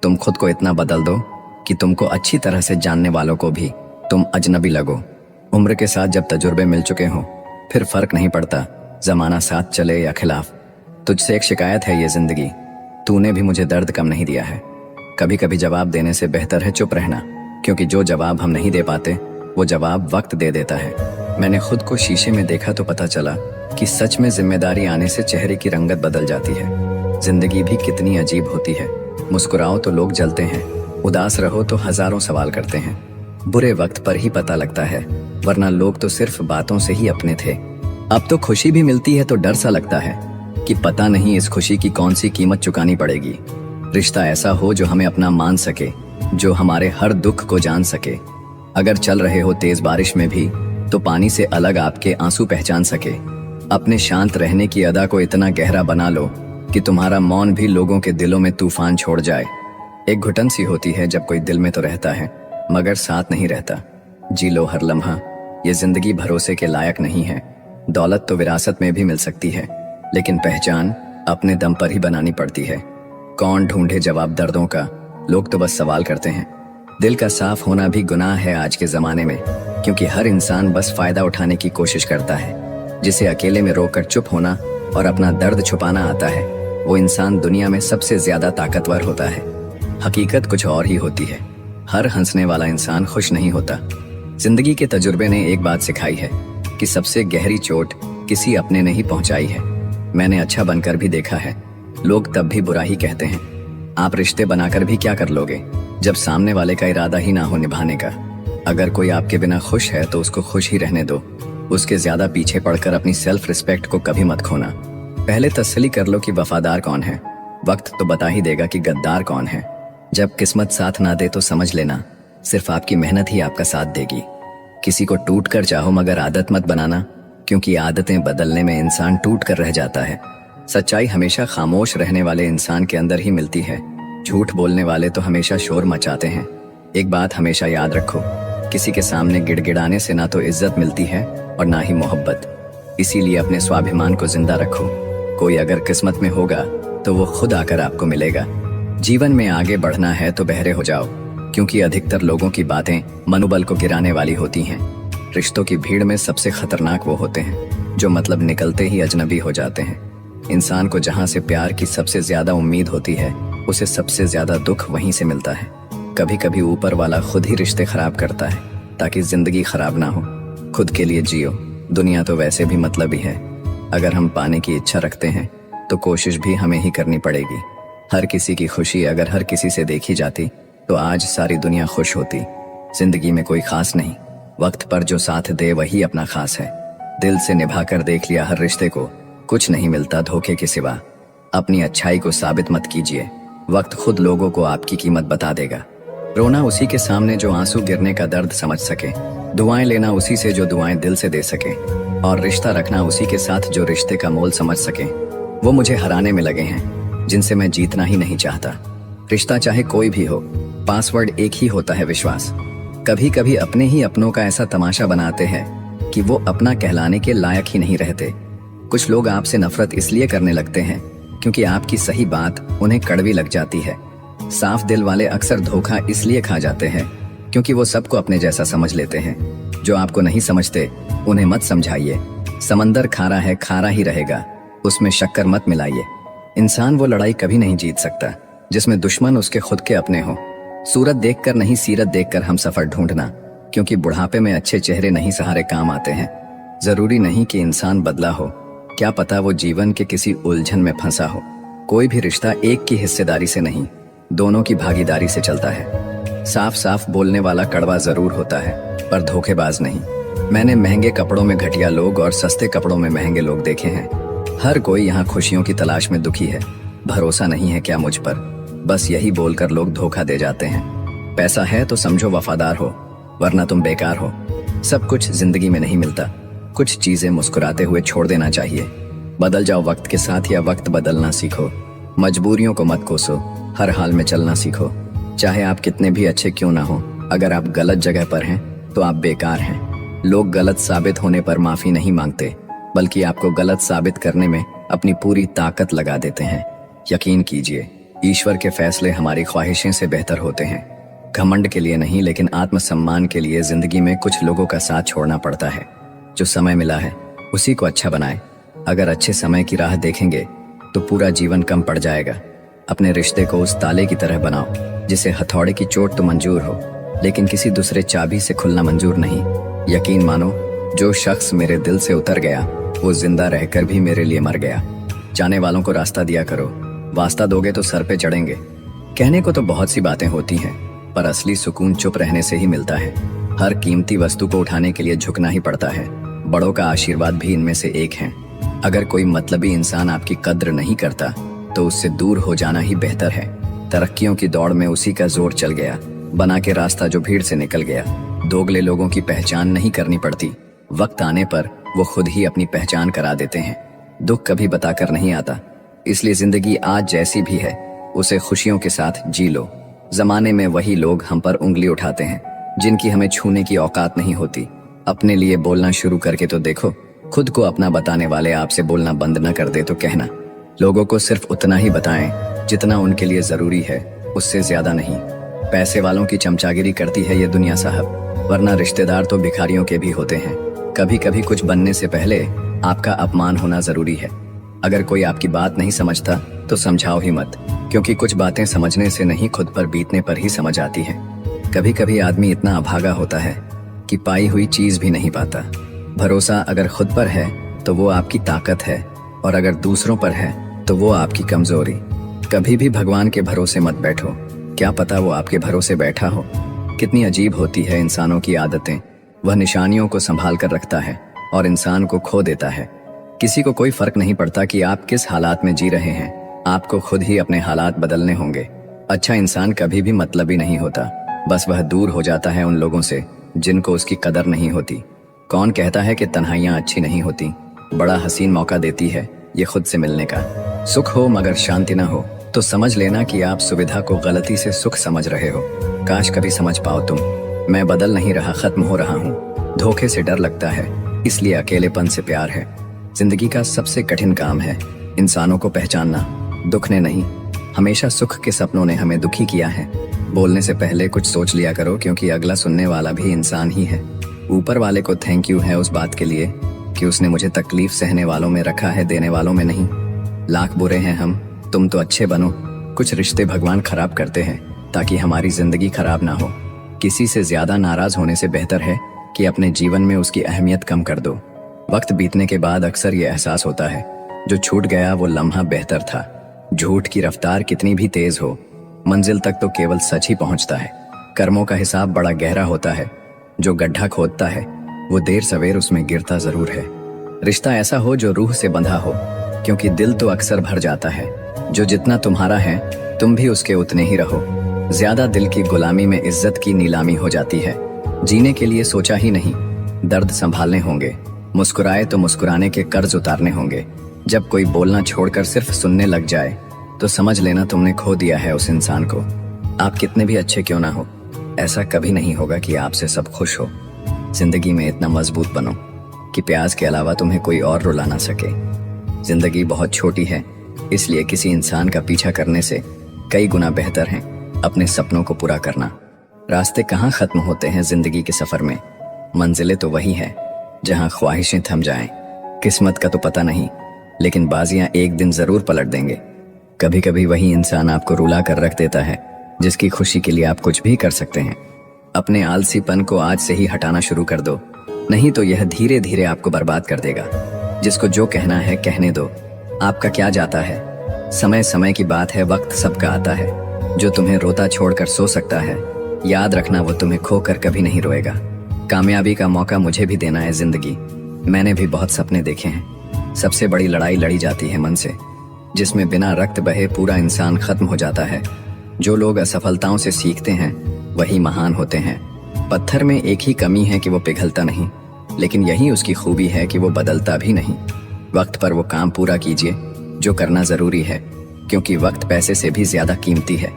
तुम खुद को इतना बदल दो कि तुमको अच्छी तरह से जानने वालों को भी तुम अजनबी लगो। उम्र के साथ जब तजुर्बे मिल चुके हों फिर फर्क नहीं पड़ता जमाना साथ चले या खिलाफ। तुझसे एक शिकायत है ये जिंदगी, तूने भी मुझे दर्द कम नहीं दिया है। कभी कभी जवाब देने से बेहतर है चुप रहना, क्योंकि जो जवाब हम नहीं दे पाते वो जवाब वक्त दे देता है। मैंने खुद को शीशे में देखा तो पता चला कि सच में जिम्मेदारी आने से चेहरे की रंगत बदल जाती है। जिंदगी भी कितनी अजीब होती है। मुस्कुराओ तो लोग जलते हैं, उदास रहो तो हजारों सवाल करते हैं। बुरे वक्त पर ही पता लगता है, वरना लोग तो सिर्फ बातों से ही अपने थे। अब तो खुशी भी मिलती है तो डर सा लगता है कि पता नहीं इस खुशी की कौन सी कीमत चुकानी पड़ेगी। रिश्ता ऐसा हो जो हमें अपना मान सके, जो हमारे हर दुख को जान सके। अगर चल रहे हो तेज बारिश में भी तो पानी से अलग आपके आंसू पहचान सके। अपने शांत रहने की अदा को इतना गहरा बना लो कि तुम्हारा मौन भी लोगों के दिलों में तूफान छोड़ जाए। एक घुटन सी होती है जब कोई दिल में तो रहता है मगर साथ नहीं रहता। जी लो हर लम्हा, ये जिंदगी भरोसे के लायक नहीं है। दौलत तो विरासत में भी मिल सकती है, लेकिन पहचान अपने दम पर ही बनानी पड़ती है। कौन ढूंढे जवाब दर्दों का, लोग तो बस सवाल करते हैं। दिल का साफ होना भी गुनाह है आज के जमाने में, क्योंकि हर इंसान बस फायदा उठाने की कोशिश करता है। जिसे अकेले में रोकर चुप होना और अपना दर्द छुपाना आता है, वो इंसान दुनिया में सबसे ज्यादा ताकतवर होता है। हकीकत कुछ और ही होती है। हर हंसने वाला इंसान खुश नहीं होता। जिंदगी के तजुर्बे ने एक बात सिखाई है कि सबसे गहरी चोट किसी अपने ने ही पहुंचाई है। मैंने अच्छा बनकर भी देखा है, लोग तब भी बुरा ही कहते हैं। आप रिश्ते बनाकर भी क्या कर लोगे जब सामने वाले का इरादा ही ना हो निभाने का। अगर कोई आपके बिना खुश है तो उसको खुश ही रहने दो। उसके ज्यादा पीछे पड़कर अपनी सेल्फ रिस्पेक्ट को कभी मत खोना। पहले तसल्ली कर लो कि वफादार कौन है, वक्त तो बता ही देगा कि गद्दार कौन है। जब किस्मत साथ ना दे तो समझ लेना सिर्फ आपकी मेहनत ही आपका साथ देगी। किसी को टूट कर चाहो मगर आदत मत बनाना, क्योंकि आदतें बदलने में इंसान टूट कर रह जाता है। सच्चाई हमेशा खामोश रहने वाले इंसान के अंदर ही मिलती है। झूठ बोलने वाले तो हमेशा शोर मचाते हैं। एक बात हमेशा याद रखो, किसी के सामने गिड़गिड़ाने से ना तो इज्जत मिलती है और ना ही मोहब्बत। इसीलिए अपने स्वाभिमान को जिंदा रखो। कोई अगर किस्मत में होगा तो वो खुद आकर आपको मिलेगा। जीवन में आगे बढ़ना है तो बहरे हो जाओ, क्योंकि अधिकतर लोगों की बातें मनोबल को गिराने वाली होती हैं। रिश्तों की भीड़ में सबसे खतरनाक वो होते हैं जो मतलब निकलते ही अजनबी हो जाते हैं। इंसान को जहां से प्यार की सबसे ज्यादा उम्मीद होती है, उसे सबसे ज्यादा दुख वहीं से मिलता है। कभी कभी ऊपर वाला खुद ही रिश्ते खराब करता है ताकि जिंदगी खराब ना हो। खुद के लिए जियो, दुनिया तो वैसे भी मतलबी है। अगर हम पाने की इच्छा रखते हैं तो कोशिश भी हमें ही करनी पड़ेगी। हर किसी की खुशी अगर हर किसी से देखी जाती तो आज सारी दुनिया खुश होती। जिंदगी में कोई खास नहीं, वक्त पर जो साथ दे वही अपना खास है। दिल से निभाकर देख लिया हर रिश्ते को, कुछ नहीं मिलता धोखे के सिवा। अपनी अच्छाई को साबित मत कीजिए, वक्त खुद लोगों को आपकी कीमत बता देगा। रोना उसी के सामने जो आंसू गिरने का दर्द समझ सके, दुआएं लेना उसी से जो दुआएं दिल से दे सके, और रिश्ता रखना उसी के साथ जो रिश्ते का मोल समझ सके। वो मुझे हराने में लगे हैं जिनसे मैं जीतना ही नहीं चाहता। रिश्ता चाहे कोई भी हो, पासवर्ड एक ही होता है, विश्वास। कभी कभी अपने ही अपनों का ऐसा तमाशा बनाते हैं कि वो अपना कहलाने के लायक ही नहीं रहते। कुछ लोग आपसे नफरत इसलिए करने लगते हैं क्योंकि आपकी सही बात उन्हें कड़वी लग जाती है। साफ दिल वाले अक्सर धोखा इसलिए खा जाते हैं क्योंकि वो सबको अपने जैसा समझ लेते हैं। जो आपको नहीं समझते उन्हें मत समझाइए। समंदर खारा है, खारा ही रहेगा, उसमें शक्कर मत मिलाइए। इंसान वो लड़ाई कभी नहीं जीत सकता जिसमें दुश्मन उसके खुद के अपने हो। सूरत देखकर नहीं सीरत देखकर हम सफर ढूंढना, क्योंकि बुढ़ापे में अच्छे चेहरे नहीं सहारे काम आते हैं। जरूरी नहीं कि इंसान बदला हो, क्या पता वो जीवन के किसी उलझन में फंसा हो। कोई भी रिश्ता एक की हिस्सेदारी से नहीं, दोनों की भागीदारी से चलता है। साफ साफ बोलने वाला कड़वा जरूर होता है, पर धोखेबाज नहीं। मैंने महंगे कपड़ों में घटिया लोग और सस्ते कपड़ों में महंगे लोग देखे हैं। हर कोई यहाँ खुशियों की तलाश में दुखी है। भरोसा नहीं है क्या मुझ पर, बस यही बोलकर लोग धोखा दे जाते हैं। पैसा है तो समझो वफादार हो, वरना तुम बेकार हो। सब कुछ जिंदगी में नहीं मिलता, कुछ चीजें मुस्कुराते हुए छोड़ देना चाहिए। बदल जाओ वक्त के साथ या वक्त बदलना सीखो। मजबूरियों को मत कोसो, हर हाल में चलना सीखो। चाहे आप कितने भी अच्छे क्यों ना हो, अगर आप गलत जगह पर हैं तो आप बेकार हैं। लोग गलत साबित होने पर माफी नहीं मांगते, बल्कि आपको गलत साबित करने में अपनी पूरी ताकत लगा देते हैं। यकीन कीजिए, ईश्वर के फैसले हमारी ख्वाहिशें से बेहतर होते हैं। घमंड के लिए नहीं, लेकिन आत्मसम्मान के लिए जिंदगी में कुछ लोगों का साथ छोड़ना पड़ता है। जो समय मिला है उसी को अच्छा बनाए। अगर अच्छे समय की राह देखेंगे तो पूरा जीवन कम पड़ जाएगा। अपने रिश्ते को उस ताले की तरह बनाओ जिसे हथौड़े की चोट तो मंजूर हो, लेकिन किसी दूसरे चाबी से खुलना मंजूर नहीं। यकीन मानो, जो शख्स मेरे दिल से उतर गया वो जिंदा रहकर भी मेरे लिए मर गया। जाने वालों को रास्ता दिया करो, वास्ता दोगे तो सर पे चढ़ेंगे। कहने को तो बहुत सी बातें होती हैं, पर असली सुकून चुप रहने से ही मिलता है। हर कीमती वस्तु को उठाने के लिए झुकना ही पड़ता है। बड़ों का आशीर्वाद भी इनमें से एक है। अगर कोई मतलबी इंसान आपकी कद्र नहीं करता तो उससे दूर हो जाना ही बेहतर है। तरक्कियों की दौड़ में उसी का जोर चल गया, बना के रास्ता जो भीड़ से निकल गया। दोगले लोगों की पहचान नहीं करनी पड़ती, वक्त आने पर वो खुद ही अपनी पहचान करा देते हैं। दुख कभी बताकर नहीं आता, इसलिए जिंदगी आज जैसी भी है उसे खुशियों के साथ जी लो। जमाने में वही लोग हम पर उंगली उठाते हैं जिनकी हमें छूने की औकात नहीं होती। अपने लिए बोलना शुरू करके तो देखो, खुद को अपना बताने वाले आपसे बोलना बंद न कर दे तो कहना। लोगों को सिर्फ उतना ही बताएं जितना उनके लिए जरूरी है, उससे ज्यादा नहीं। पैसे वालों की चमचागिरी करती है ये दुनिया साहब, वरना रिश्तेदार तो भिखारियों के भी होते हैं। कभी कभी कुछ बनने से पहले आपका अपमान होना जरूरी है। अगर कोई आपकी बात नहीं समझता तो समझाओ ही मत, क्योंकि कुछ बातें समझने से नहीं खुद पर बीतने पर ही समझ आती है। कभी कभी आदमी इतना अभागा होता है कि पाई हुई चीज भी नहीं पाता। भरोसा अगर खुद पर है तो वो आपकी ताकत है, और अगर दूसरों पर है तो वो आपकी कमजोरी। कभी भी भगवान के भरोसे मत बैठो, क्या पता वो आपके भरोसे बैठा हो। कितनी अजीब होती है इंसानों की आदतें। वह निशानियों को संभाल कर रखता है और इंसान को खो देता है। किसी को कोई फर्क नहीं पड़ता कि आप किस हालात में जी रहे हैं, आपको खुद ही अपने हालात बदलने होंगे। अच्छा इंसान कभी भी मतलबी नहीं होता, बस वह दूर हो जाता है उन लोगों से जिनको उसकी कदर नहीं होती। कौन कहता है कि तन्हाइयां अच्छी नहीं होती? बड़ा हसीन मौका देती है ये खुद से मिलने का। सुख हो मगर शांति ना हो तो समझ लेना कि आप सुविधा को गलती से सुख समझ रहे हो। काश कभी समझ पाओ तुम, मैं बदल नहीं रहा, खत्म हो रहा हूँ। धोखे से डर लगता है, इसलिए अकेलेपन से प्यार है। जिंदगी का सबसे कठिन काम है इंसानों को पहचानना, दुख ने नहीं। हमेशा सुख के सपनों ने हमें दुखी किया है। बोलने से पहले कुछ सोच लिया करो, क्योंकि अगला सुनने वाला भी इंसान ही है। ऊपर वाले को थैंक यू है उस बात के लिए कि उसने मुझे तकलीफ सहने वालों में रखा है, देने वालों में नहीं। लाख बुरे हैं हम, तुम तो अच्छे बनो। कुछ रिश्ते भगवान खराब करते हैं ताकि हमारी जिंदगी खराब ना हो। किसी से ज्यादा नाराज होने से बेहतर है कि अपने जीवन में उसकी अहमियत कम कर दो। वक्त बीतने के बाद अक्सर ये एहसास होता है जो छूट गया वो लम्हा बेहतर था। झूठ की रफ्तार कितनी भी तेज हो, मंजिल तक तो केवल सच ही पहुंचता है। कर्मों का हिसाब बड़ा गहरा होता है, जो गड्ढा खोदता है वो देर सवेर उसमें गिरता जरूर है। रिश्ता ऐसा हो जो रूह से बंधा हो, क्योंकि दिल तो अक्सर भर जाता है। जो जितना तुम्हारा है तुम भी उसके उतने ही रहो। ज्यादा दिल की गुलामी में इज्जत की नीलामी हो जाती है। जीने के लिए सोचा ही नहीं, दर्द संभालने होंगे। मुस्कुराए तो मुस्कुराने के कर्ज उतारने होंगे। जब कोई बोलना छोड़कर सिर्फ सुनने लग जाए तो समझ लेना तुमने खो दिया है उस इंसान को। आप कितने भी अच्छे क्यों ना हो, ऐसा कभी नहीं होगा कि आपसे सब खुश हो। जिंदगी में इतना मजबूत बनो कि प्याज के अलावा तुम्हें कोई और रुला ना सके। जिंदगी बहुत छोटी है, इसलिए किसी इंसान का पीछा करने से कई गुना बेहतर है अपने सपनों को पूरा करना। रास्ते कहाँ खत्म होते हैं जिंदगी के सफर में, मंजिलें तो वही है जहाँ ख्वाहिशें थम जाएं। किस्मत का तो पता नहीं, लेकिन बाजियां एक दिन जरूर पलट देंगे। कभी कभी वही इंसान आपको रुला कर रख देता है जिसकी खुशी के लिए आप कुछ भी कर सकते हैं। अपने आलसीपन को आज से ही हटाना शुरू कर दो, नहीं तो यह धीरे धीरे आपको बर्बाद कर देगा। जिसको जो कहना है कहने दो, आपका क्या जाता है। समय समय की बात है, वक्त सबका आता है। जो तुम्हें रोता छोड़कर सो सकता है, याद रखना वो तुम्हें खोकर कभी नहीं रोएगा। कामयाबी का मौका मुझे भी देना है जिंदगी, मैंने भी बहुत सपने देखे हैं। सबसे बड़ी लड़ाई लड़ी जाती है मन से, जिसमें बिना रक्त बहे पूरा इंसान खत्म हो जाता है। जो लोग असफलताओं से सीखते हैं वही महान होते हैं। पत्थर में एक ही कमी है कि वो पिघलता नहीं, लेकिन यही उसकी खूबी है कि वो बदलता भी नहीं। वक्त पर वो काम पूरा कीजिए जो करना जरूरी है, क्योंकि वक्त पैसे से भी ज्यादा कीमती है।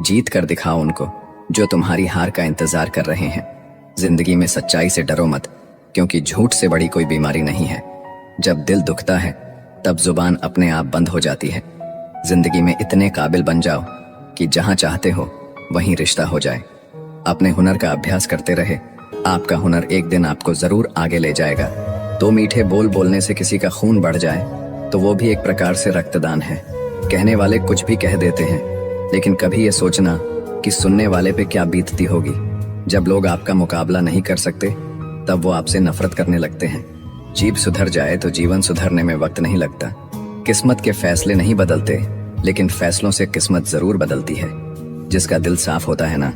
जीत कर दिखाओ उनको जो तुम्हारी हार का इंतजार कर रहे हैं। जिंदगी में सच्चाई से डरो मत, क्योंकि झूठ से बड़ी कोई बीमारी नहीं है। जब दिल दुखता है तब जुबान अपने आप बंद हो जाती है। जिंदगी में इतने काबिल बन जाओ कि जहां चाहते हो वहीं रिश्ता हो जाए। अपने हुनर का अभ्यास करते रहे, आपका हुनर एक दिन आपको जरूर आगे ले जाएगा। दो मीठे बोल बोलने से किसी का खून बढ़ जाए तो वो भी एक प्रकार से रक्तदान है। कहने वाले कुछ भी कह देते हैं, लेकिन कभी ये सोचना कि सुनने वाले पे क्या बीतती होगी। जब लोग आपका मुकाबला नहीं कर सकते तब वो आपसे नफरत करने लगते हैं। जीभ सुधर जाए तो जीवन सुधरने में वक्त नहीं लगता। किस्मत के फैसले नहीं बदलते, लेकिन फैसलों से किस्मत जरूर बदलती है। जिसका दिल साफ होता है ना,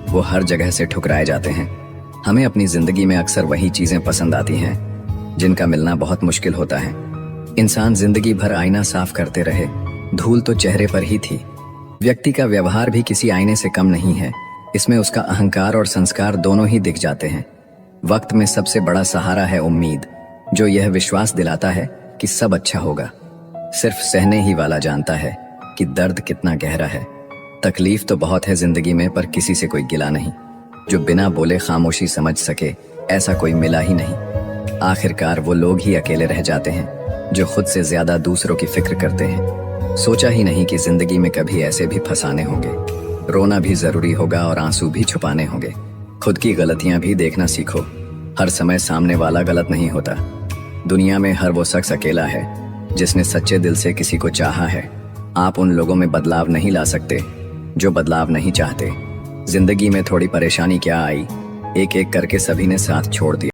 वो हर जगह से ठुकराए जाते हैं। हमें अपनी जिंदगी में अक्सर वही चीजें पसंद आती हैं जिनका मिलना बहुत मुश्किल होता है। इंसान जिंदगी भर आईना साफ करते रहे, धूल तो चेहरे पर ही थी। व्यक्ति का व्यवहार भी किसी आईने से कम नहीं है, इसमें उसका अहंकार और संस्कार दोनों ही दिख जाते हैं। वक्त में सबसे बड़ा सहारा है उम्मीद, जो यह विश्वास दिलाता है कि सब अच्छा होगा। सिर्फ सहने ही वाला जानता है कि दर्द कितना गहरा है। तकलीफ तो बहुत है जिंदगी में, पर किसी से कोई गिला नहीं। जो बिना बोले खामोशी समझ सके, ऐसा कोई मिला ही नहीं। आखिरकार वो लोग ही अकेले रह जाते हैं जो खुद से ज्यादा दूसरों की फिक्र करते हैं। सोचा ही नहीं कि जिंदगी में कभी ऐसे भी फंसाने होंगे। रोना भी जरूरी होगा और आंसू भी छुपाने होंगे। खुद की गलतियां भी देखना सीखो। हर समय सामने वाला गलत नहीं होता। दुनिया में हर वो शख्स अकेला है जिसने सच्चे दिल से किसी को चाहा है। आप उन लोगों में बदलाव नहीं ला सकते जो बदलाव नहीं चाहते। जिंदगी में थोड़ी परेशानी क्या आई, एक एक करके सभी ने साथ छोड़ दिया।